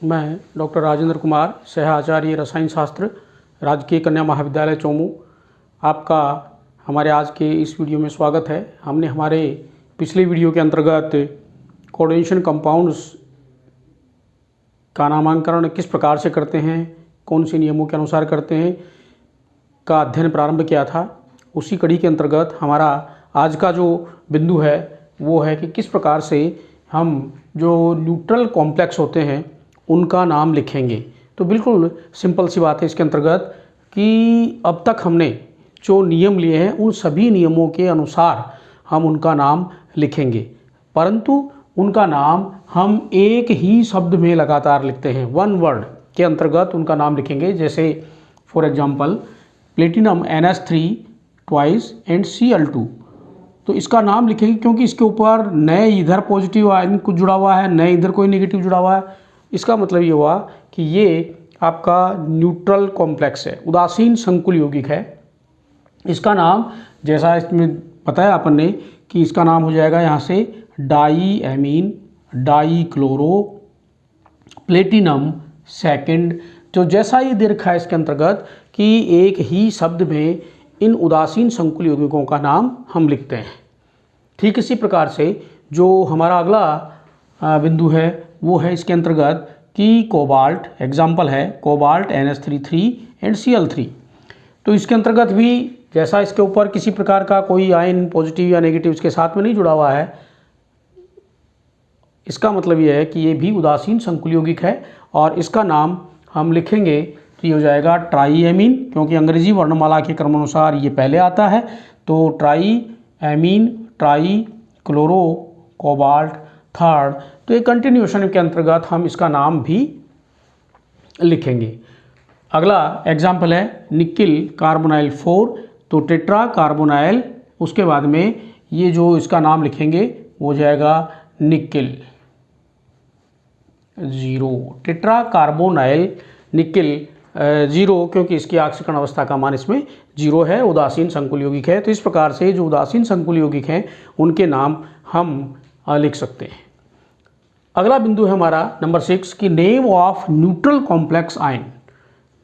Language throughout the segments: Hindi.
मैं डॉक्टर राजेंद्र कुमार, सह आचार्य रसायन शास्त्र, राजकीय कन्या महाविद्यालय चोमू। आपका हमारे आज के इस वीडियो में स्वागत है। हमने हमारे पिछले वीडियो के अंतर्गत कोऑर्डिनेशन कंपाउंड्स का नामांकन किस प्रकार से करते हैं, कौन से नियमों के अनुसार करते हैं का अध्ययन प्रारंभ किया था। उसी कड़ी के अंतर्गत हमारा आज का जो बिंदु है वो है कि किस प्रकार से हम जो न्यूट्रल कॉम्प्लेक्स होते हैं उनका नाम लिखेंगे। तो बिल्कुल सिंपल सी बात है इसके अंतर्गत कि अब तक हमने जो नियम लिए हैं उन सभी नियमों के अनुसार हम उनका नाम लिखेंगे, परंतु उनका नाम हम एक ही शब्द में लगातार लिखते हैं, वन वर्ड के अंतर्गत उनका नाम लिखेंगे। जैसे for example platinum NH3 twice and Cl2, तो इसका नाम लिखेंगे क्योंकि इसके ऊपर नए इधर पॉजिटिव आयन कुछ जुड़ा हुआ है, नए इधर कोई नेगेटिव जुड़ा हुआ है। इसका मतलब ये हुआ कि ये आपका न्यूट्रल कॉम्प्लेक्स है, उदासीन संकुल यौगिक है। इसका नाम जैसा इसमें बताया अपन ने कि इसका नाम हो जाएगा यहाँ से diamine dichloro platinum second. तो जैसा ये दे रखा है इसके अंतर्गत कि एक ही शब्द में इन उदासीन संकुल यौगिकों का नाम हम लिखते हैं। ठीक इसी प्रकार से जो हमारा अगला बिंदु है वो है इसके अंतर्गत कि कोबाल्ट, एग्जाम्पल है कोबाल्ट NH3 एंड Cl3। तो इसके अंतर्गत भी जैसा इसके ऊपर किसी प्रकार का कोई आयन पॉजिटिव या नेगेटिव इसके साथ में नहीं जुड़ा हुआ है, इसका मतलब ये है कि ये भी उदासीन संकुल यौगिक है और इसका नाम हम लिखेंगे तो ये हो जाएगा ट्राई एमीन, क्योंकि अंग्रेजी वर्णमाला के क्रमानुसार ये पहले आता है। तो try amine try chloro cobalt third. तो ये कंटिन्यूएशन के अंतर्गत हम इसका नाम भी लिखेंगे। अगला एग्जाम्पल है निकिल कार्बोनाइल 4, तो टेट्रा कार्बोनाइल, उसके बाद में ये जो इसका नाम लिखेंगे वो हो जाएगा निकिल 0, टेट्रा कार्बोनाइल निकिल 0, क्योंकि इसकी ऑक्सीकरण अवस्था का मान इसमें 0 है, उदासीन संकुल यौगिक है। तो इस प्रकार से जो उदासीन संकुल यौगिक हैं उनके नाम हम लिख सकते हैं। अगला बिंदु है हमारा नंबर 6 कि name of neutral complex ion,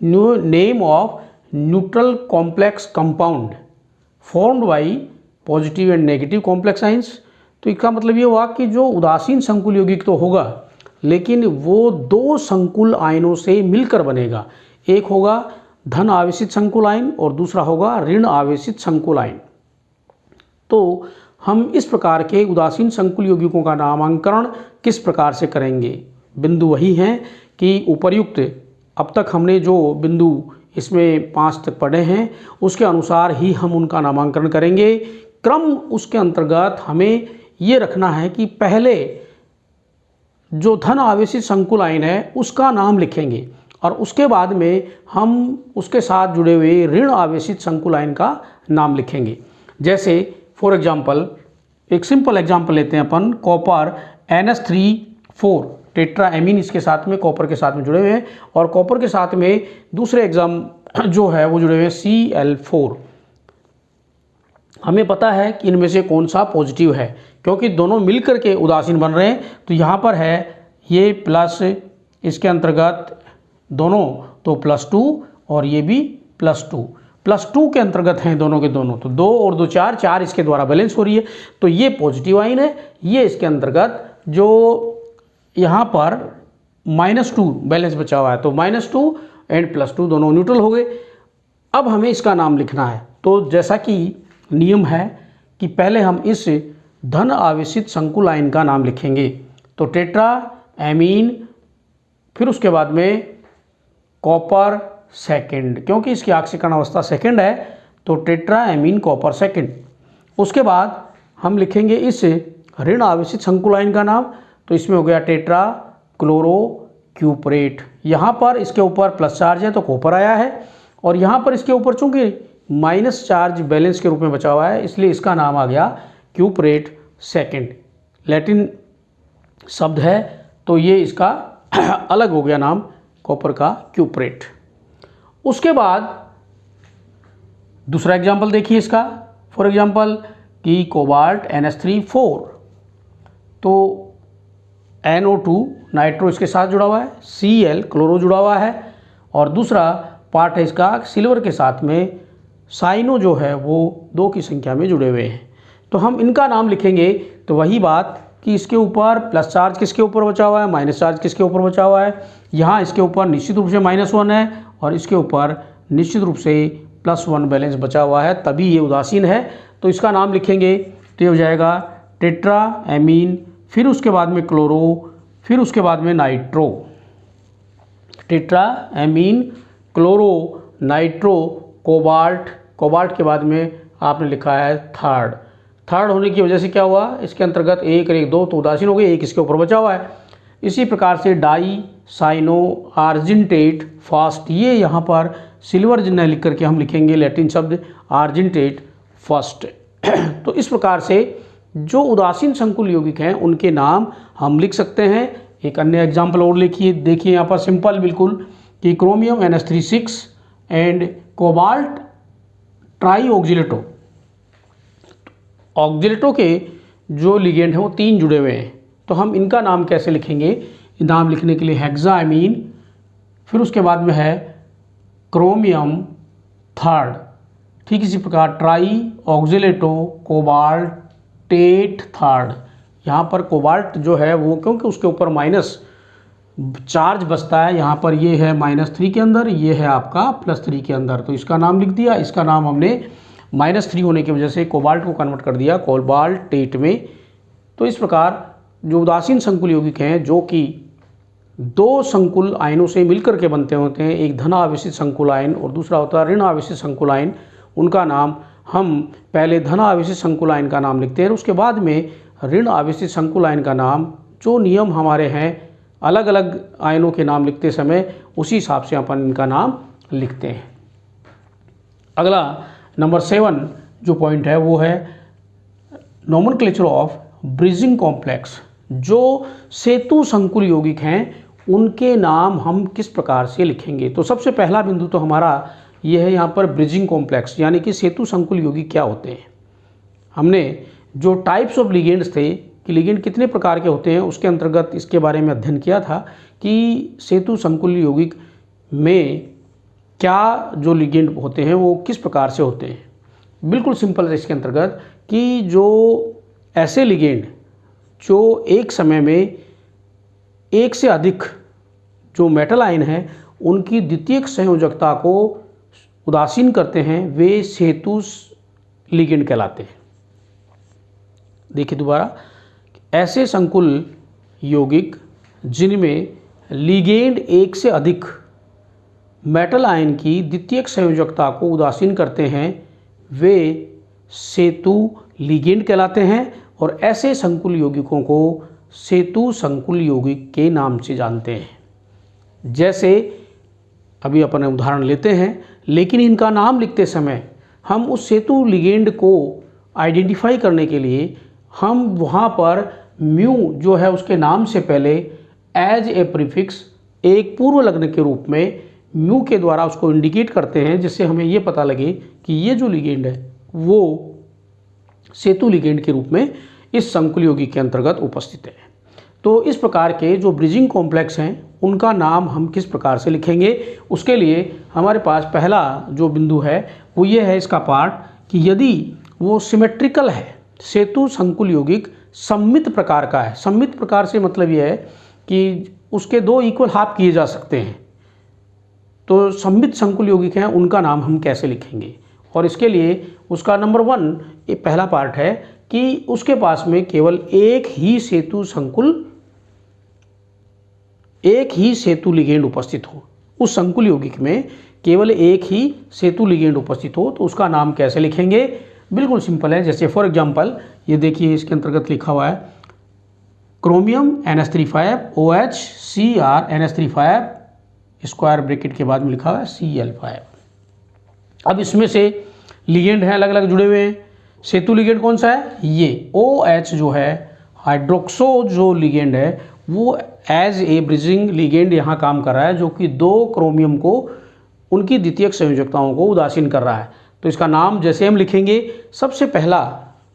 name of neutral complex compound formed by positive and negative complex ions. तो इसका मतलब ये हुआ कि जो उदासीन संकुल यौगिक तो होगा लेकिन वो दो संकुल आयनों से मिलकर बनेगा। एक होगा धन आवेशित संकुल आयन और दूसरा होगा ऋण आवेशित संकुल आयन। तो हम इस प्रकार के उदासीन संकुल यौगिकों का नामांकन किस प्रकार से करेंगे। बिंदु वही हैं कि उपर्युक्त अब तक हमने जो बिंदु इसमें 5 तक पढ़े हैं उसके अनुसार ही हम उनका नामांकन करेंगे। क्रम उसके अंतर्गत हमें ये रखना है कि पहले जो धन आवेशित संकुल आयन है उसका नाम लिखेंगे और उसके बाद में हम उसके साथ जुड़े हुए ऋण आवेशित संकुल आयन का नाम लिखेंगे। जैसे फॉर एग्जांपल एक सिंपल एग्जांपल लेते हैं अपन, कॉपर NH3 टेट्रा एमीन इसके साथ में कॉपर के साथ में जुड़े हुए हैं और कॉपर के साथ में दूसरे एग्जाम जो है वो जुड़े हुए हैं Cl4। हमें पता है कि इनमें से कौन सा पॉजिटिव है क्योंकि दोनों मिलकर के उदासीन बन रहे हैं। तो यहाँ पर है ये प्लस, इसके अंतर्गत दोनों तो +2 और ये भी +2 के अंतर्गत हैं दोनों के दोनों। तो 2 और 2 4 इसके द्वारा बैलेंस हो रही है। तो ये पॉजिटिव आयन है, ये इसके अंतर्गत जो यहाँ पर -2 बैलेंस बचा हुआ है, तो -2 एंड +2 दोनों न्यूट्रल हो गए। अब हमें इसका नाम लिखना है। तो जैसा कि नियम है कि पहले हम इस धन आवेशित संकुल आयन का नाम लिखेंगे। तो टेट्रा एमीन, फिर उसके बाद में कॉपर सेकेंड, क्योंकि इसकी ऑक्सीकरण अवस्था सेकेंड है तो टेट्रा एमीन कॉपर सेकेंड। उसके बाद हम लिखेंगे इस ऋण आवेशित संकुल आयन का नाम, तो इसमें हो गया टेट्रा क्लोरो क्यूपरेट। यहाँ पर इसके ऊपर प्लस चार्ज है तो कॉपर आया है और यहाँ पर इसके ऊपर चूंकि माइनस चार्ज बैलेंस के रूप में बचा हुआ है इसलिए इसका नाम आ गया क्यूपरेट सेकेंड। लैटिन शब्द है तो ये इसका अलग हो गया नाम कॉपर का क्यूपरेट। उसके बाद दूसरा एग्जाम्पल देखिए इसका, फॉर एग्जाम्पल कि कोबाल्ट NH3 तो NO2 नाइट्रो इसके साथ जुड़ा हुआ है, Cl क्लोरो जुड़ा हुआ है, और दूसरा पार्ट है इसका सिल्वर के साथ में साइनो जो है वो 2 की संख्या में जुड़े हुए हैं। तो हम इनका नाम लिखेंगे तो वही बात कि इसके ऊपर प्लस चार्ज किसके ऊपर बचा हुआ है, माइनस चार्ज किसके ऊपर बचा हुआ है। यहाँ इसके ऊपर निश्चित रूप से -1 है और इसके ऊपर निश्चित रूप से +1 बैलेंस बचा हुआ है, तभी ये उदासीन है। तो इसका नाम लिखेंगे तो ये हो जाएगा टेट्रा एमीन, फिर उसके बाद में क्लोरो, फिर उसके बाद में nitro. Tetra amine chloro nitro cobalt, cobalt के बाद में आपने लिखा है थर्ड होने की वजह से क्या हुआ, इसके अंतर्गत 1 और 1 2 तो उदासीन हो गए, 1 इसके ऊपर बचा हुआ है। इसी प्रकार से डाई साइनो आर्जिनटेट फर्स्ट, ये यहाँ पर सिल्वर जिन्हें लिख करके हम लिखेंगे लैटिन शब्द आर्जिनटेट फर्स्ट। तो इस प्रकार से जो उदासीन संकुल यौगिक हैं उनके नाम हम लिख सकते हैं। एक अन्य एग्जाम्पल और लिखिए, देखिए यहाँ पर सिंपल बिल्कुल कि chromium NH3 and cobalt tri oxalato, oxalato के जो लिगेंड हैं वो 3 जुड़े हुए हैं। तो हम इनका नाम कैसे लिखेंगे, नाम लिखने के लिए हेक्सामीन, फिर उसके बाद में है क्रोमियम थर्ड, ठीक इसी प्रकार ट्राई ऑक्जिलेटो कोबाल्टेट थर्ड। यहाँ पर कोबाल्ट जो है वो क्योंकि उसके ऊपर माइनस चार्ज बचता है, यहाँ पर ये है -3 के अंदर, ये है आपका +3 के अंदर, तो इसका नाम लिख दिया। इसका नाम हमने -3 होने की वजह से कोबाल्ट को कन्वर्ट कर दिया कोबाल्टेट में। तो इस प्रकार जो उदासीन संकुल यौगिक हैं जो कि 2 संकुल आयनों से मिलकर के बनते होते हैं, एक धन आवेशित संकुल आयन और दूसरा होता है ऋण आवेशित संकुल आयन, उनका नाम हम पहले धन आवेशित संकुल आयन का नाम लिखते हैं, उसके बाद में ऋण आवेशित संकुल आयन का नाम। जो नियम हमारे हैं अलग अलग आयनों के नाम लिखते समय, उसी हिसाब से अपन इनका नाम लिखते हैं। अगला नंबर 7 जो पॉइंट है वो है नोमेनक्लेचर ऑफ ब्रिजिंग कॉम्प्लेक्स। जो सेतु संकुल यौगिक हैं उनके नाम हम किस प्रकार से लिखेंगे। तो सबसे पहला बिंदु तो हमारा ये है यहाँ पर ब्रिजिंग कॉम्प्लेक्स, यानी कि सेतु संकुल यौगिक क्या होते हैं। हमने जो टाइप्स ऑफ लिगेंड्स थे कि लिगेंड कितने प्रकार के होते हैं उसके अंतर्गत इसके बारे में अध्ययन किया था कि सेतु संकुल यौगिक में क्या जो लिगेंड होते हैं वो किस प्रकार से होते हैं। बिल्कुल सिंपल है इसके अंतर्गत कि जो ऐसे लिगेंड जो एक समय में एक से अधिक जो मेटल आयन है उनकी द्वितीयक संयोजकता को उदासीन करते हैं, वे सेतु लिगेंड कहलाते हैं। देखिए दोबारा, ऐसे संकुल यौगिक जिनमें लिगेंड एक से अधिक मेटल आयन की द्वितीयक संयोजकता को उदासीन करते हैं, वे सेतु लिगेंड कहलाते हैं और ऐसे संकुल यौगिकों को सेतु संकुल यौगिक के नाम से जानते हैं। जैसे अभी अपन उदाहरण लेते हैं, लेकिन इनका नाम लिखते समय हम उस सेतु लिगेंड को आइडेंटिफाई करने के लिए हम वहाँ पर म्यू जो है उसके नाम से पहले एज ए प्रीफिक्स एक पूर्व लग्न के रूप में म्यू के द्वारा उसको इंडिकेट करते हैं, जिससे हमें ये पता लगे कि ये जो लिगेंड है वो सेतु लिगेंड के रूप में इस संकुल यौगिक के अंतर्गत उपस्थित है। तो इस प्रकार के जो ब्रिजिंग कॉम्प्लेक्स हैं उनका नाम हम किस प्रकार से लिखेंगे, उसके लिए हमारे पास पहला जो बिंदु है वो ये है इसका पार्ट कि यदि वो सिमेट्रिकल है, सेतु संकुल यौगिक सममित प्रकार का है। सममित प्रकार से मतलब ये है कि उसके 2 इक्वल हाफ किए जा सकते हैं। तो सममित संकुल यौगिक हैं उनका नाम हम कैसे लिखेंगे, और इसके लिए उसका नंबर 1 ये पहला पार्ट है कि उसके पास में केवल एक ही सेतु लिगेंड उपस्थित हो। उस संकुल यौगिक में केवल एक ही सेतु लिगेंड उपस्थित हो, तो उसका नाम कैसे लिखेंगे। बिल्कुल सिंपल है। जैसे फॉर एग्जांपल ये देखिए इसके अंतर्गत लिखा हुआ है chromium NH3 OH Cr NH3 square bracket के बाद में लिखा हुआ है Cl5। अब इसमें से लिगेंड हैं अलग अलग जुड़े हुए हैं। सेतु लिगेंड कौन सा है, ये OH जो है हाइड्रोक्सो जो लिगेंड है वो एज ए ब्रिजिंग लिगेंड यहाँ काम कर रहा है, जो कि 2 क्रोमियम को उनकी द्वितीयक संयोजकताओं को उदासीन कर रहा है। तो इसका नाम जैसे हम लिखेंगे, सबसे पहला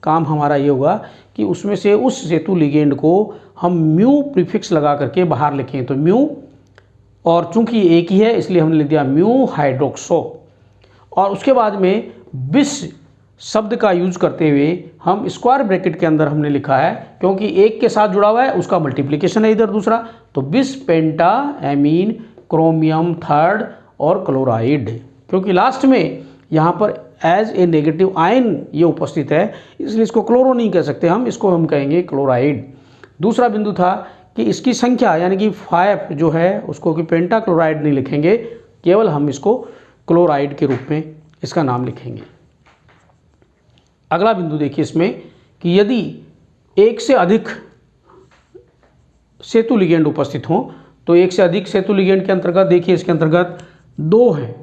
काम हमारा ये होगा कि उसमें से उस सेतु लिगेंड को हम म्यू प्रीफिक्स लगा करके बाहर लिखें। तो म्यू, और चूंकि एक ही है इसलिए हमने लिख दिया म्यू हाइड्रोक्सो। और उसके बाद में बिस शब्द का यूज करते हुए हम स्क्वायर ब्रैकेट के अंदर हमने लिखा है, क्योंकि एक के साथ जुड़ा हुआ है उसका मल्टीप्लिकेशन है इधर दूसरा, तो बिस पेंटा एमीन क्रोमियम थर्ड और क्लोराइड, क्योंकि लास्ट में यहाँ पर एज ए नेगेटिव आयन ये उपस्थित है इसलिए इसको क्लोरो नहीं कह सकते इसको हम कहेंगे क्लोराइड। दूसरा बिंदु था कि इसकी संख्या यानी कि 5 जो है उसको कि पेंटा क्लोराइड नहीं लिखेंगे, केवल हम इसको क्लोराइड के रूप में इसका नाम लिखेंगे। अगला बिंदु देखिए इसमें कि यदि एक से अधिक सेतु लिगेंड उपस्थित हों, तो एक से अधिक सेतु लिगेंड के अंतर्गत देखिए इसके अंतर्गत 2 हैं,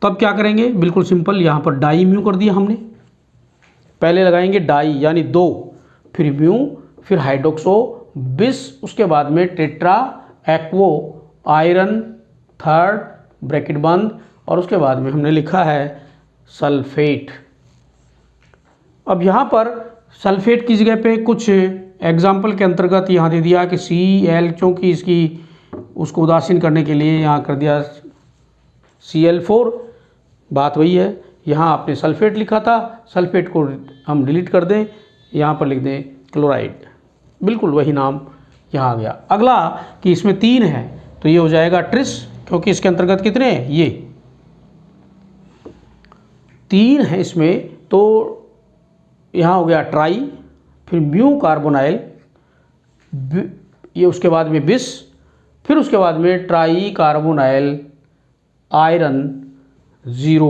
तब क्या करेंगे, बिल्कुल सिंपल, यहाँ पर डाई म्यू कर दिया हमने। पहले लगाएंगे डाई यानी 2, फिर म्यू, फिर हाइड्रोक्सो बिस, उसके बाद में टेट्रा एक्वो आयरन थर्ड ब्रैकेट बंद, और उसके बाद में हमने लिखा है सल्फेट। अब यहाँ पर सल्फेट की जगह पे कुछ एग्जाम्पल के अंतर्गत यहाँ दे दिया कि Cl, क्योंकि इसकी उसको उदासीन करने के लिए यहाँ कर दिया Cl4, बात वही है। यहाँ आपने सल्फेट लिखा था, सल्फेट को हम डिलीट कर दें, यहाँ पर लिख दें क्लोराइड, बिल्कुल वही नाम यहाँ आ गया। अगला कि इसमें 3 है तो ये हो जाएगा ट्रिस, क्योंकि इसके अंतर्गत कितने हैं, ये 3 है इसमें, तो यहाँ हो गया ट्राई, फिर म्यू कार्बोनाइल, ये उसके बाद में बिस, फिर उसके बाद में ट्राई कार्बोनाइल आयरन 0,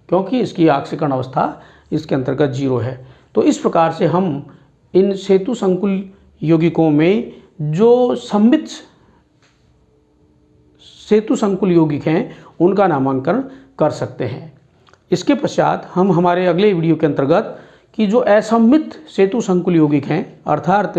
क्योंकि इसकी ऑक्सीकरण अवस्था इसके अंतर्गत 0 है। तो इस प्रकार से हम इन सेतु संकुल यौगिकों में जो सममित सेतु संकुल यौगिक हैं उनका नामांकन कर सकते हैं। इसके पश्चात हम हमारे अगले वीडियो के अंतर्गत कि जो असममित सेतु संकुल यौगिक हैं, अर्थात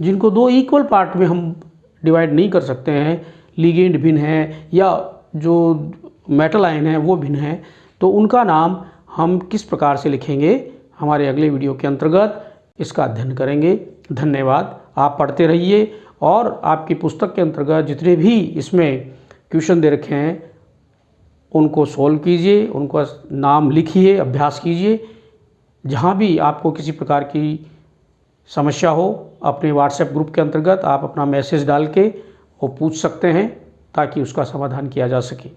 जिनको 2 इक्वल पार्ट में हम डिवाइड नहीं कर सकते हैं, लिगेंड भिन्न है या जो मेटल आयन है वो भिन्न है, तो उनका नाम हम किस प्रकार से लिखेंगे हमारे अगले वीडियो के अंतर्गत इसका अध्ययन करेंगे। धन्यवाद। आप पढ़ते रहिए और आपकी पुस्तक के अंतर्गत जितने भी इसमें क्वेश्चन दे रखे हैं उनको सॉल्व कीजिए, उनको नाम लिखिए, अभ्यास कीजिए। जहाँ भी आपको किसी प्रकार की समस्या हो अपने व्हाट्सएप ग्रुप के अंतर्गत आप अपना मैसेज डाल के वो पूछ सकते हैं ताकि उसका समाधान किया जा सके।